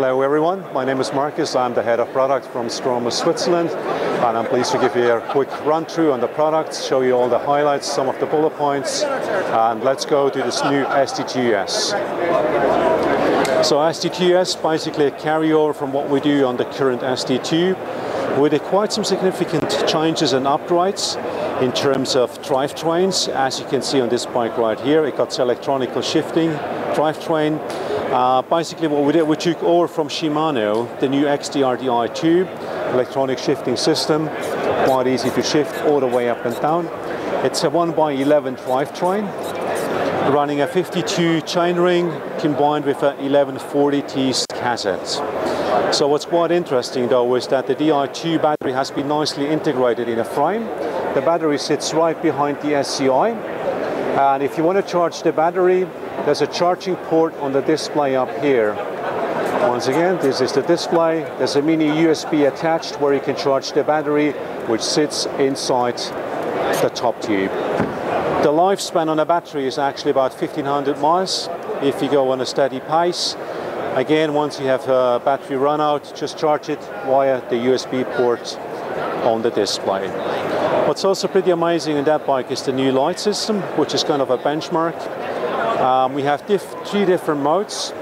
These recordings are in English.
Hello everyone, my name is Marcus. I'm the head of product from Stromer, Switzerland, and I'm pleased to give you a quick run through on the products, show you all the highlights, some of the bullet points, and let's go to this new ST2S. So ST2S, basically a carryover from what we do on the current ST2, with quite some significant changes and upgrades in terms of drivetrains. As you can see on this bike right here, it got electronic shifting drivetrain. Basically what we did, we took over from Shimano the new XDRDI tube, electronic shifting system, quite easy to shift all the way up and down. It's a 1x11 drivetrain, running a 52 chainring combined with a 1140T cassette. So what's quite interesting though is that the Di2 battery has been nicely integrated in a frame. The battery sits right behind the SCI, and if you want to charge the battery, there's a charging port on the display up here. Once again, this is the display. There's a mini USB attached where you can charge the battery, which sits inside the top tube. The lifespan on a battery is actually about 1500 miles if you go on a steady pace. Again, once you have a battery run out, just charge it via the USB port on the display. What's also pretty amazing in that bike is the new light system, which is kind of a benchmark. We have three different modes,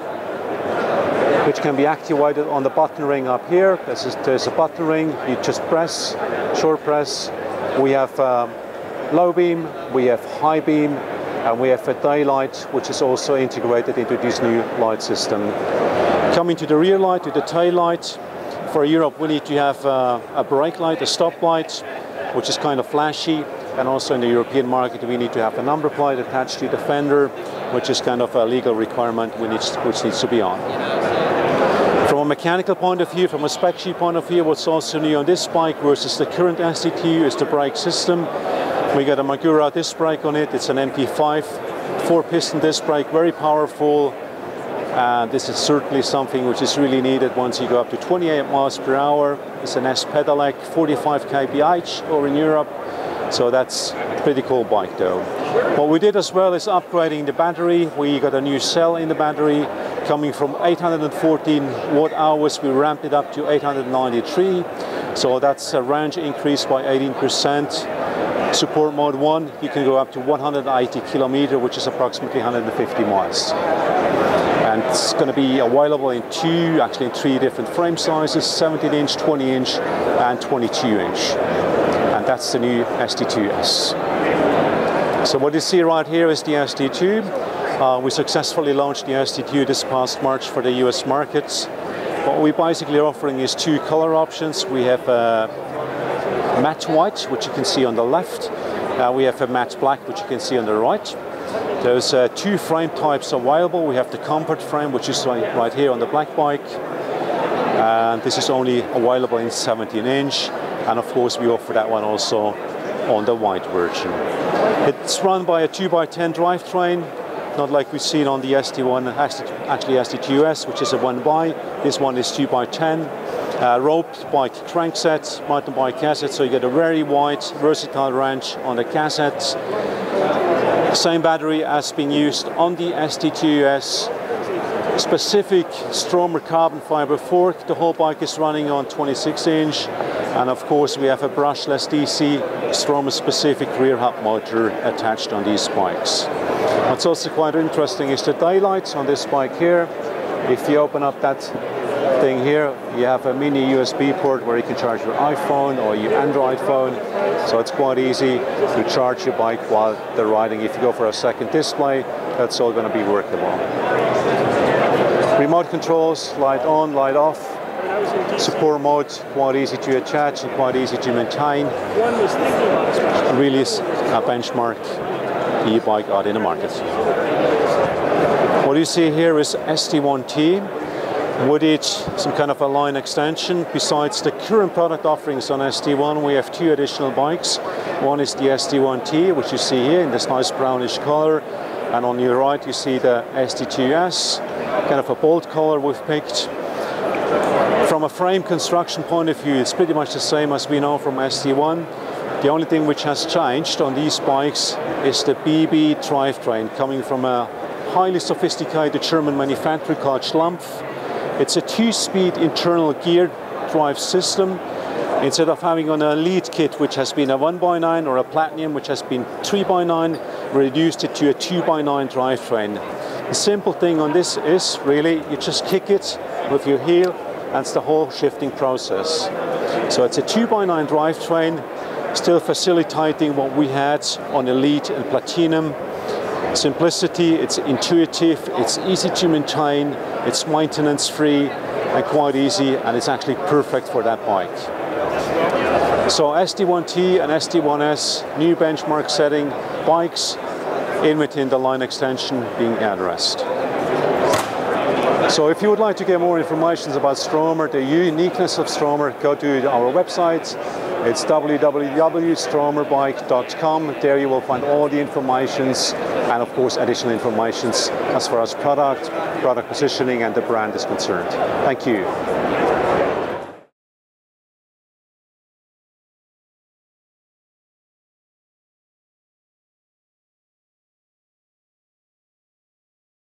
which can be activated on the button ring up here. There's a button ring, you just press, short press. We have low beam, we have high beam, and we have a daylight, which is also integrated into this new light system. Coming to the rear light, to the tail light, for Europe we need to have a brake light, a stop light, which is kind of flashy. And also in the European market we need to have a number plate attached to the fender, which is kind of a legal requirement which needs to be on. From a mechanical point of view, from a spec sheet point of view, what's also new on this bike versus the current ST2 is the brake system. We got a Magura disc brake on it. It's an MP5 4-piston disc brake, very powerful. This is certainly something which is really needed once you go up to 28 miles per hour. It's an S pedelec, 45 kph over in Europe. So that's a pretty cool bike though. What we did as well is upgrading the battery. We got a new cell in the battery, coming from 814 watt hours. We ramped it up to 893. So that's a range increase by 18%. Support mode 1, you can go up to 180 kilometers, which is approximately 150 miles. And it's going to be available in three different frame sizes, 17-inch, 20-inch, and 22-inch. And that's the new ST2S. So what you see right here is the ST2. We successfully launched the ST2 this past March for the US markets. What we're basically offering is two color options. We have a matte white, which you can see on the left. We have a matte black, which you can see on the right. There's two frame types available. We have the comfort frame, which is right here on the black bike. And this is only available in 17-inch. And of course we offer that one also on the white version. It's run by a 2x10 drivetrain, not like we've seen on the ST1, actually ST2S, which is a 1x. This one is 2x10. Roped bike crankset, mountain bike cassette, so you get a very wide, versatile range on the cassette. Same battery as being used on the ST2S. Specific Stromer carbon fiber fork. The whole bike is running on 26-inch. And of course we have a brushless DC Stromer specific rear hub motor attached on these bikes. What's also quite interesting is the daylight on this bike here. If you open up that thing here, you have a mini USB port where you can charge your iPhone or your Android phone. So it's quite easy to charge your bike while they're riding. If you go for a second display, that's all going to be workable. Remote controls, light on, light off. Support mode, quite easy to attach and quite easy to maintain. Really is a benchmark e-bike out in the market. What you see here is ST1T. With it, some kind of a line extension. Besides the current product offerings on ST1, we have two additional bikes. One is the ST1T, which you see here in this nice brownish color. And on your right, you see the ST2S, kind of a bold color we've picked. From a frame construction point of view, it's pretty much the same as we know from ST1. The only thing which has changed on these bikes is the BB drivetrain, coming from a highly sophisticated German manufacturer called Schlumpf. It's a 2-speed internal gear drive system. Instead of having an Elite kit, which has been a 1x9, or a Platinum, which has been 3x9, we reduced it to a 2x9 drivetrain. The simple thing on this is really you just kick it with your heel, and it's the whole shifting process. So it's a 2x9 drivetrain, still facilitating what we had on Elite and Platinum. Simplicity, it's intuitive, it's easy to maintain, it's maintenance free and quite easy, and it's actually perfect for that bike. So SD1T and SD1S, new benchmark setting bikes in within the line extension being addressed. So if you would like to get more information about Stromer, the uniqueness of Stromer, go to our website. It's www.stromerbike.com. There you will find all the informations and of course additional informations as far as product positioning and the brand is concerned. Thank you.